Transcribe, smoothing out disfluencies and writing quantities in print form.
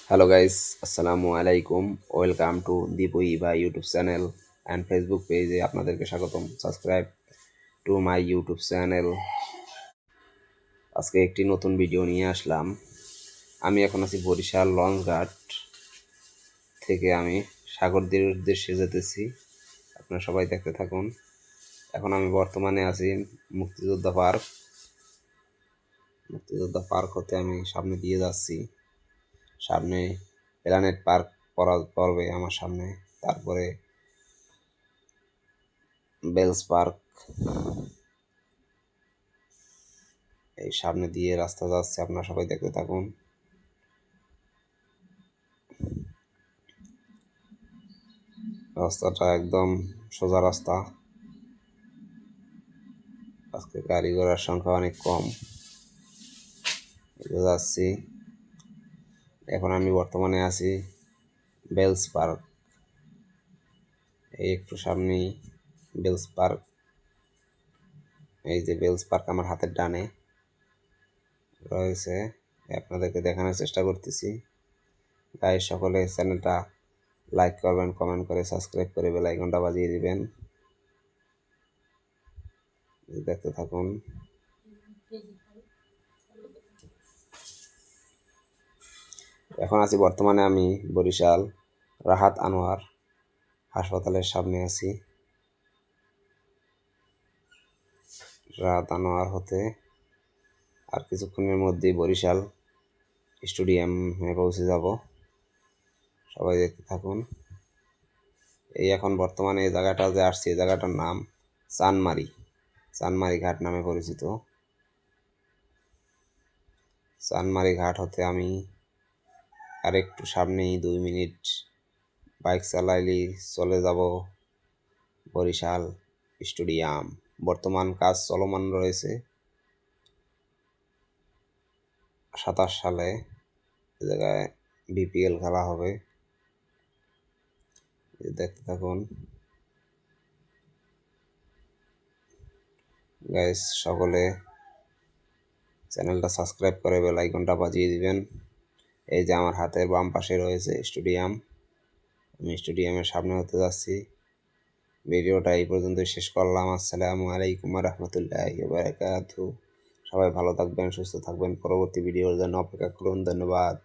Hello guys, Assalamu alaikum. Welcome to Deepu Iba YouTube channel and Facebook page এ আপনাদেরকে স্বাগতম। Subscribe to my YouTube channel. আজকে একটি নতুন video নিয়ে আসলাম। আমি এখন আছি বরিশাল লঞ্চঘাট থেকে আমি সাগরদ্বীপের উদ্দেশ্যে যেতেছি। আপনারা সবাই দেখতে থাকুন। এখন আমি বর্তমানে আছি মুক্তিযোদ্ধা পার্ক। মুক্তিযোদ্ধা পার্ক হতে আমি সামনে দিয়ে যাচ্ছি। সামনে প্ল্যানেট পার্ক পড়বে আমার সামনে, তারপরে বেলস পার্ক, এই সামনে দিয়ে রাস্তা যাচ্ছে। আপনারা সবাই দেখতে থাকুন। রাস্তাটা একদম সোজা রাস্তা। আজকে গাড়ি ঘোড়ার সংখ্যা অনেক কম। যাচ্ছি। এখন আমি বর্তমানে আছি বেলস পার্ক। এই একটু সামনেই বেলস পার্ক। এই যে বেলস পার্ক আমার হাতের ডানে রয়েছে, আপনাদেরকে দেখানোর চেষ্টা করতেছি। গাইস, সকলে চ্যানেলটা লাইক করবেন, কমেন্ট করে সাবস্ক্রাইব করে বেল আইকনটা বাজিয়ে দিবেন। দেখতে থাকুন। এখন আছি বর্তমানে আমি বরিশাল রাহাত আনোয়ার হাসপাতালের সামনে আছি। রাহাত আনোয়ার হতে আর কিছুক্ষণের মধ্যেই বরিশাল স্টেডিয়ামে পৌঁছে যাব। সবাই দেখতে থাকুন। এই এখন বর্তমানে এই জায়গাটা যে আসছে, এই জায়গাটার নাম চানমারি। চানমারি ঘাট নামে পরিচিত। চানমারি ঘাট হতে আমি আর একটু সামনেই 2 মিনিট বাইক চালাইলেই চলে যাব বরিশাল স্টেডিয়াম। বর্তমান কাজ চলমান রয়েছে। 27 সালে এ জায়গায় বিপিএল খেলা হবে। দেখতে থাকুন। গাইস, সকলে চ্যানেলটা সাবস্ক্রাইব করে বেল আইকনটা বাজিয়ে দিবেন। এই যে আমার হাতের বাম পাশে রয়েছে স্টেডিয়াম। আমি স্টেডিয়ামের সামনে হতে যাচ্ছি। ভিডিওটা এই পর্যন্তই শেষ করলাম। আসসালামু আলাইকুম ওয়া রাহমাতুল্লাহি ওয়া বারাকাতুহু। সবাই ভালো থাকবেন, সুস্থ থাকবেন। পরবর্তী ভিডিওর জন্য অপেক্ষা করুন। ধন্যবাদ।